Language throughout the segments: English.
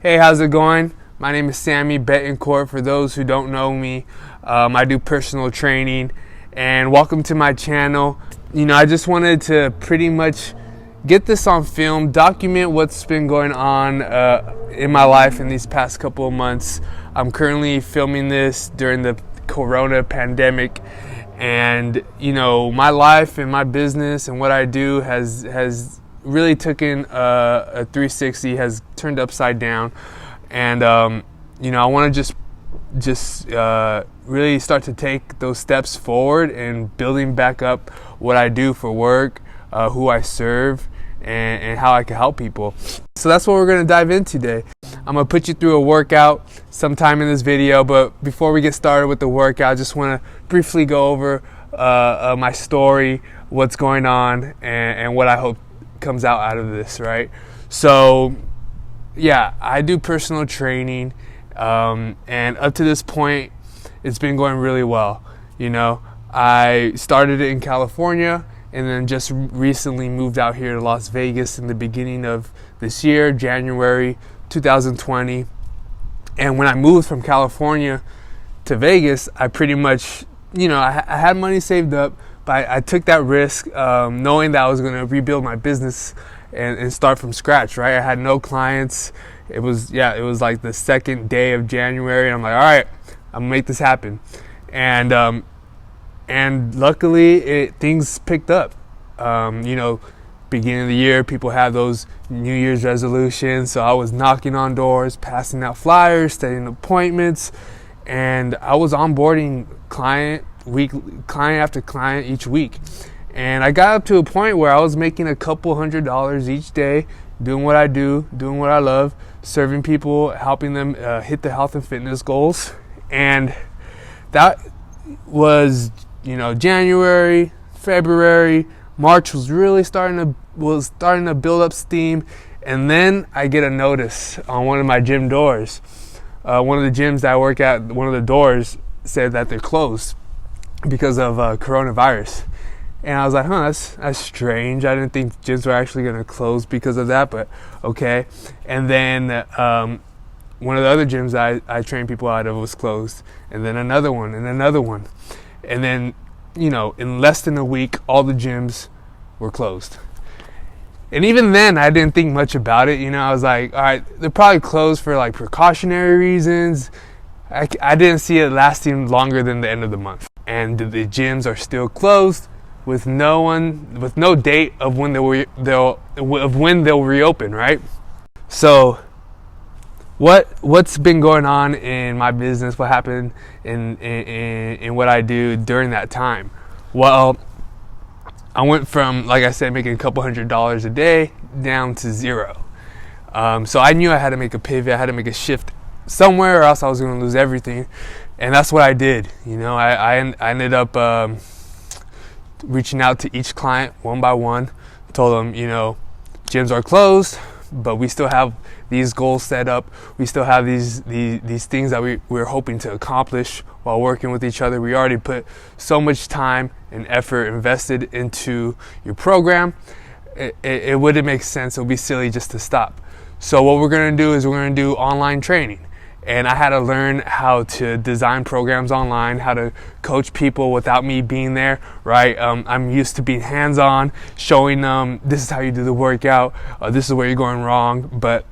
Hey, how's it going? My name is Sammy Betancourt. For those who don't know me, I do personal training, and welcome to my channel. I just wanted to pretty much get this on film, document what's been going on in my life in these past couple of months. I'm currently filming this during the Corona pandemic, and my life and my business and what I do has really taken a 360, has turned upside down. And I want to just really start to take those steps forward and building back up what I do for work, who I serve, and how I can help people. So that's what we're going to dive into today. I'm going to put you through a workout sometime in this video, but before we get started with the workout, I just want to briefly go over my story, what's going on, and what I hope comes out of this, right? So yeah, I do personal training, and up to this point it's been going really well. I started it in California and then just recently moved out here to Las Vegas in the beginning of this year, January 2020. And when I moved from California to Vegas, I pretty much, I had money saved up, but I took that risk, knowing that I was going to rebuild my business and start from scratch, right? I had no clients. It was like the second day of January, and I'm like, all right, I'm gonna make this happen. And luckily things picked up. Beginning of the year, people have those New Year's resolutions, so I was knocking on doors, passing out flyers, setting appointments, and I was onboarding client after client each week. And I got up to a point where I was making a couple $100s each day, doing what I do, doing what I love, serving people, helping them hit the health and fitness goals. And that was, January, February, March was really starting to build up steam. And then I get a notice on one of my gym doors. One of the gyms that I work at, one of the doors said that they're closed because of coronavirus. And I was like, that's strange. I didn't think gyms were actually going to close because of that, but okay. And then one of the other gyms I train people out of was closed. And then another one, and another one. And then, in less than a week, all the gyms were closed. And even then, I didn't think much about it. I was like, all right, they're probably closed for like precautionary reasons. I didn't see it lasting longer than the end of the month. And the gyms are still closed, with no date of when they'll reopen, right? So what's been going on in my business? What happened in what I do during that time? Well, I went from, like I said, making a couple $100s a day down to zero. So I knew I had to make a pivot. I had to make a shift somewhere, or else I was going to lose everything. And that's what I did. I ended up reaching out to each client one by one, told them, gyms are closed, but we still have these goals set up. We still have these things that we're hoping to accomplish while working with each other. We already put so much time and effort invested into your program. It wouldn't make sense. It would be silly just to stop. So what we're going to do is we're going to do online training. And I had to learn how to design programs online, how to coach people without me being there, right? I'm used to being hands-on, showing them this is how you do the workout, this is where you're going wrong. But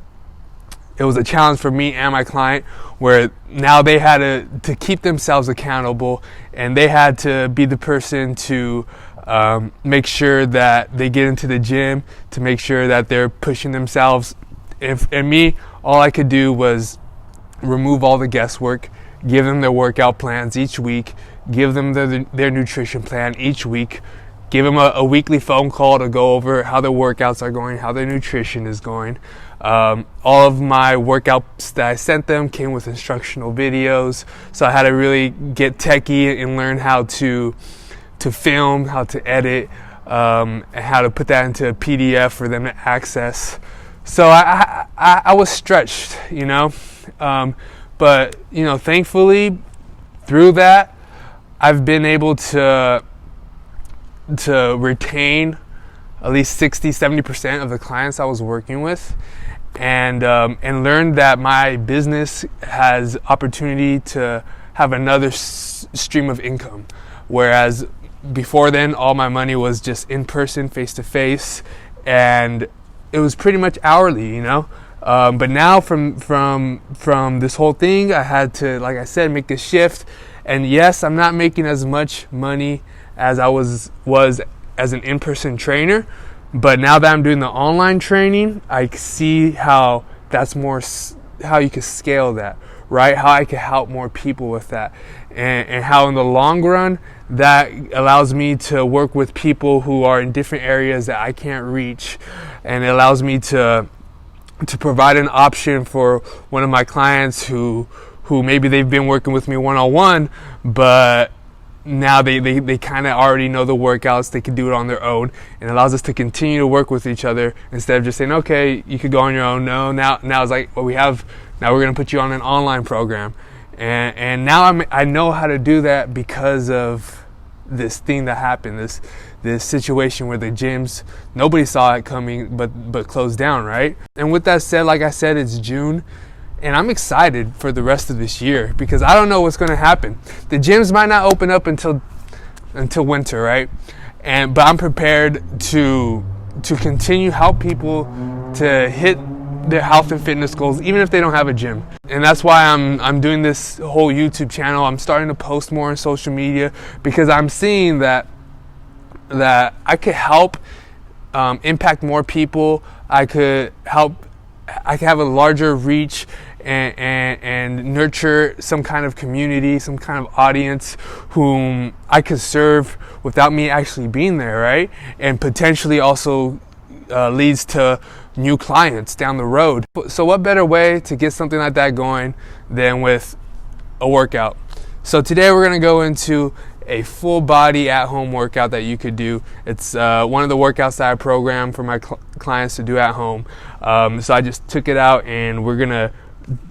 it was a challenge for me and my client, where now they had to keep themselves accountable, and they had to be the person to make sure that they get into the gym, to make sure that they're pushing themselves. And me, all I could do was remove all the guesswork, give them their workout plans each week, give them their nutrition plan each week, give them a weekly phone call to go over how their workouts are going, how their nutrition is going. All of my workouts that I sent them came with instructional videos, so I had to really get techie and learn how to film, how to edit, and how to put that into a PDF for them to access. So I was stretched, but thankfully through that I've been able to retain at least 60-70% of the clients I was working with, and learned that my business has opportunity to have another stream of income, whereas before then all my money was just in person, face to face, and it was pretty much hourly, but now from this whole thing, I had to, like I said, make a shift. And yes, I'm not making as much money as I was as an in-person trainer, but now that I'm doing the online training, I see how that's more, how you can scale that, right? How I can help more people with that, and how in the long run that allows me to work with people who are in different areas that I can't reach, and it allows me to provide an option for one of my clients who maybe they've been working with me one-on-one, but now they kind of already know the workouts, they can do it on their own, and it allows us to continue to work with each other instead of just saying, okay, you could go on your own. No, now it's like, well, now we're going to put you on an online program, and now I know how to do that because of this thing that happened, this situation where the gyms, nobody saw it coming but closed down, right? And with that said, like I said, it's June, and I'm excited for the rest of this year because I don't know what's going to happen. The gyms might not open up until winter, right? But I'm prepared to continue help people to hit their health and fitness goals, even if they don't have a gym. And that's why I'm doing this whole YouTube channel. I'm starting to post more on social media because I'm seeing that I could help impact more people. I could have a larger reach and nurture some kind of community, some kind of audience whom I could serve without me actually being there, right? And potentially also leads to new clients down the road. So what better way to get something like that going than with a workout? So today we're going to go into a full body at home workout that you could do. It's one of the workouts that I program for my clients to do at home. So I just took it out and we're going to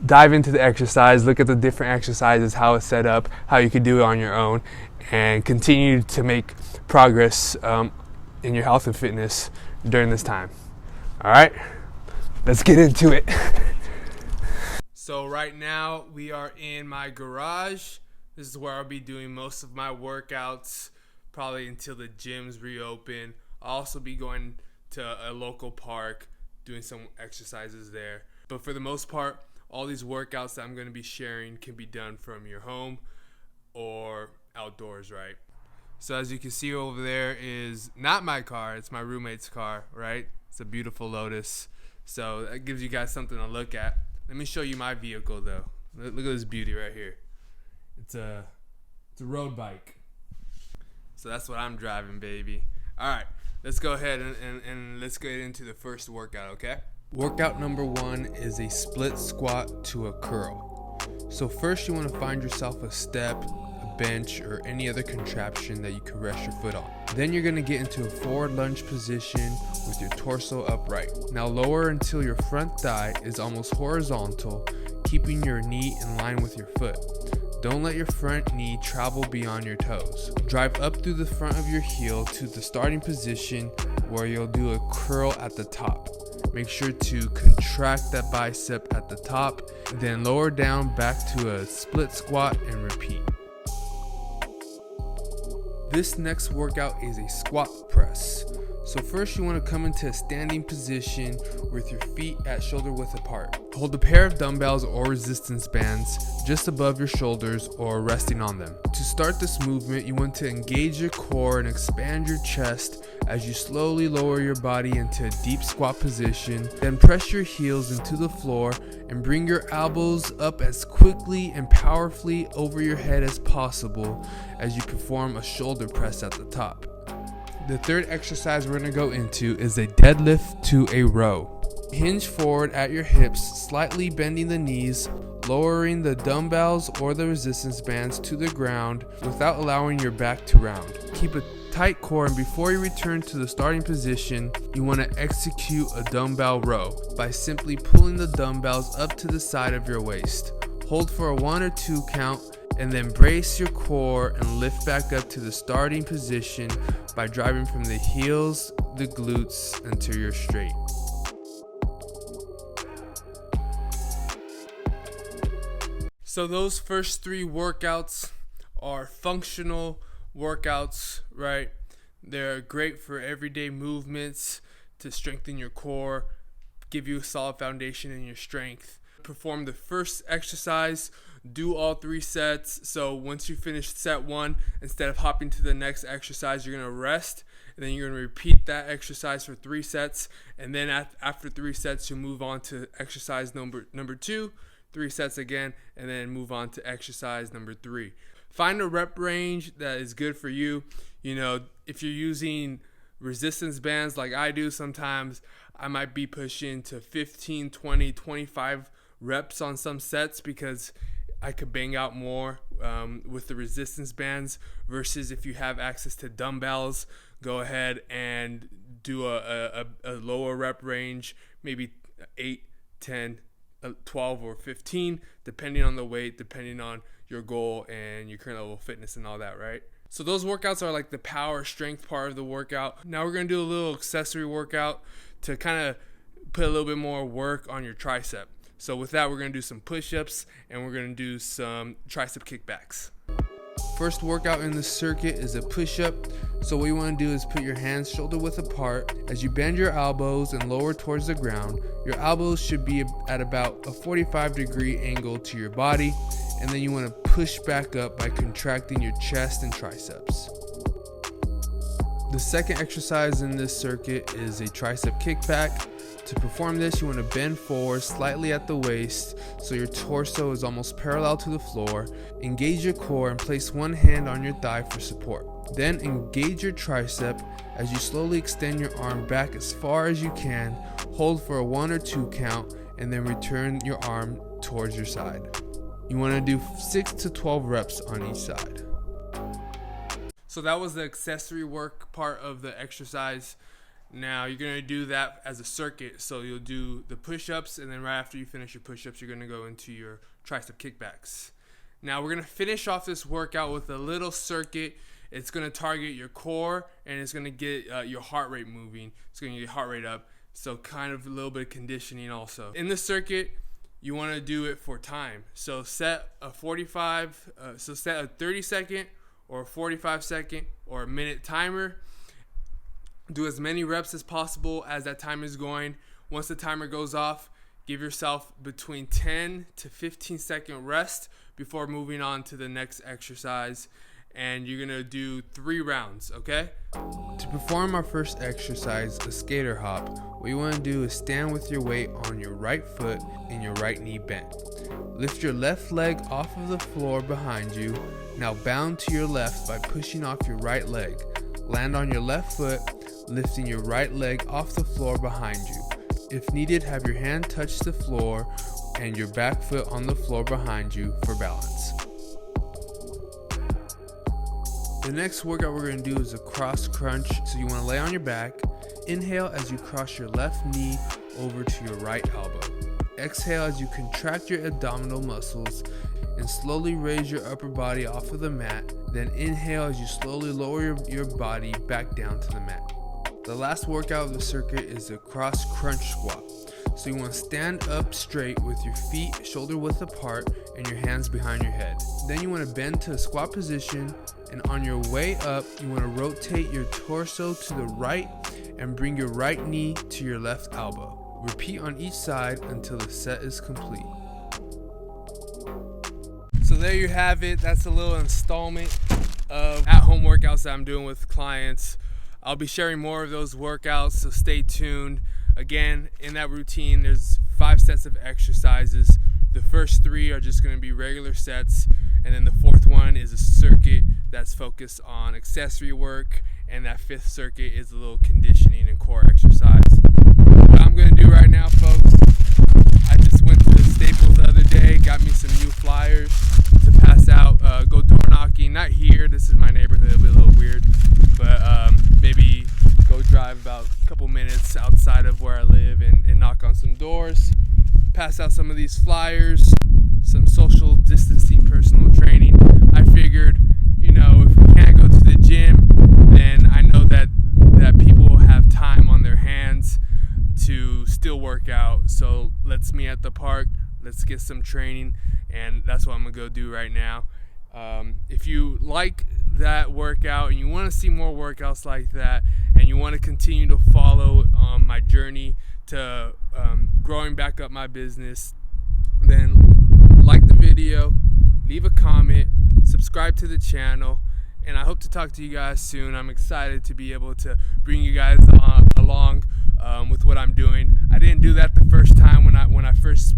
dive into the exercise, look at the different exercises, how it's set up, how you could do it on your own, and continue to make progress in your health and fitness during this time. All right, let's get into it. So right now we are in my garage. This is where I'll be doing most of my workouts, probably until the gyms reopen. I'll also be going to a local park, doing some exercises there. But for the most part, all these workouts that I'm going to be sharing can be done from your home or outdoors, right? So as you can see over there is not my car, it's my roommate's car, right? It's a beautiful Lotus. So that gives you guys something to look at. Let me show you my vehicle though. Look at this beauty right here. It's a road bike. So that's what I'm driving, baby. All right, let's go ahead and let's get into the first workout, okay? Workout number 1 is a split squat to a curl. So first you want to find yourself a step, a bench, or any other contraption that you can rest your foot on. Then you're going to get into a forward lunge position with your torso upright. Now lower until your front thigh is almost horizontal, keeping your knee in line with your foot. Don't let your front knee travel beyond your toes. Drive up through the front of your heel to the starting position where you'll do a curl at the top. Make sure to contract that bicep at the top, then lower down back to a split squat and repeat. This next workout is a squat press. So first you want to come into a standing position with your feet at shoulder width apart. Hold a pair of dumbbells or resistance bands just above your shoulders or resting on them. To start this movement, you want to engage your core and expand your chest as you slowly lower your body into a deep squat position. Then press your heels into the floor and bring your elbows up as quickly and powerfully over your head as possible as you perform a shoulder press at the top. The third exercise we're going to go into is a deadlift to a row. Hinge forward at your hips, slightly bending the knees, lowering the dumbbells or the resistance bands to the ground without allowing your back to round. Keep a tight core, and before you return to the starting position, you want to execute a dumbbell row by simply pulling the dumbbells up to the side of your waist. Hold for a 1 or 2 count, and then brace your core and lift back up to the starting position by driving from the heels, the glutes, until you're straight. So those first 3 workouts are functional workouts, right? They're great for everyday movements to strengthen your core, give you a solid foundation in your strength. Perform the first exercise, do all 3 sets. So once you finish set 1, instead of hopping to the next exercise, you're going to rest, and then you're going to repeat that exercise for 3 sets, and then after 3 sets you'll move on to exercise number 2, 3 sets again, and then move on to exercise number 3. Find a rep range that is good for you. You know, if you're using resistance bands like I do, sometimes I might be pushing to 15, 20, 25 reps on some sets because I could bang out more with the resistance bands, versus if you have access to dumbbells, go ahead and do a lower rep range, maybe 8, 10, 12 or 15, depending on the weight, depending on your goal and your current level of fitness and all that, right? So those workouts are like the power strength part of the workout. Now we're going to do a little accessory workout to kind of put a little bit more work on your tricep. So with that, we're going to do some push-ups and we're going to do some tricep kickbacks. First workout in the circuit is a push-up. So what you want to do is put your hands shoulder width apart. As you bend your elbows and lower towards the ground, your elbows should be at about a 45-degree angle to your body. And then you want to push back up by contracting your chest and triceps. The second exercise in this circuit is a tricep kickback. To perform this, you want to bend forward slightly at the waist so your torso is almost parallel to the floor. Engage your core and place one hand on your thigh for support. Then engage your tricep as you slowly extend your arm back as far as you can. Hold for a 1 or 2 count and then return your arm towards your side. You want to do 6 to 12 reps on each side. So that was the accessory work part of the exercise. Now you're going to do that as a circuit. So you'll do the push-ups, and then right after you finish your push-ups, you're going to go into your tricep kickbacks. Now we're going to finish off this workout with a little circuit. It's going to target your core, and it's going to get your heart rate moving. It's going to get your heart rate up. So kind of a little bit of conditioning also. In this circuit, you want to do it for time. So set a 30-second or a 45-second or a minute timer. Do as many reps as possible as that timer is going. Once the timer goes off, give yourself between 10 to 15 second rest before moving on to the next exercise. And you're going to do 3 rounds, okay? To perform our first exercise, a skater hop, what you want to do is stand with your weight on your right foot and your right knee bent. Lift your left leg off of the floor behind you. Now bound to your left by pushing off your right leg. Land on your left foot, lifting your right leg off the floor behind you. If needed, have your hand touch the floor and your back foot on the floor behind you for balance. The next workout we're going to do is a cross crunch. So you want to lay on your back. Inhale as you cross your left knee over to your right elbow. Exhale as you contract your abdominal muscles and slowly raise your upper body off of the mat. Then inhale as you slowly lower your body back down to the mat. The last workout of the circuit is a cross crunch squat. So you want to stand up straight with your feet shoulder width apart and your hands behind your head. Then you want to bend to a squat position, and on your way up, you want to rotate your torso to the right and bring your right knee to your left elbow. Repeat on each side until the set is complete. So there you have it. That's a little installment of at-home workouts that I'm doing with clients. I'll be sharing more of those workouts, so stay tuned. Again, in that routine, there's 5 sets of exercises. The first 3 are just going to be regular sets, and then the 4th one is a circuit that's focused on accessory work, and that 5th circuit is a little conditioning and core exercise. What I'm going to do right now, folks, I just went to the Staples the other day, got me some new flyers to pass out, go door knocking, not here, this is my neighborhood, it'll be a little weird, but maybe go drive about a couple minutes outside of where I live and knock on some doors, pass out some of these flyers, some social distancing personal training. I figured, if we can't go to the gym, then I know that people have time on their hands to still work out. So let's meet at the park, let's Let's get some training, and that's what I'm gonna go do right now. If you like that workout and you want to see more workouts like that, and you want to continue to follow my journey to growing back up my business, then like the video, leave a comment, subscribe to the channel, and I hope to talk to you guys soon. I'm excited to be able to bring you guys along with what I'm doing. I didn't do that the first time when I first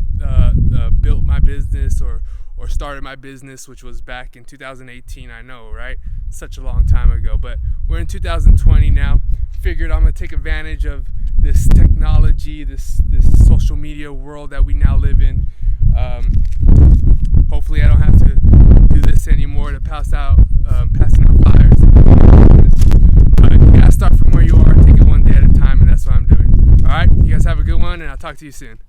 built my business or started my business, which was back in 2018. I know, right? Such a long time ago, but we're in 2020 now. Figured I'm gonna take advantage of this technology, this social media world that we now live in. Hopefully I don't have to do this anymore to passing out flyers. But you gotta start from where you are, take it one day at a time, and that's what I'm doing. All right, you guys have a good one, and I'll talk to you soon.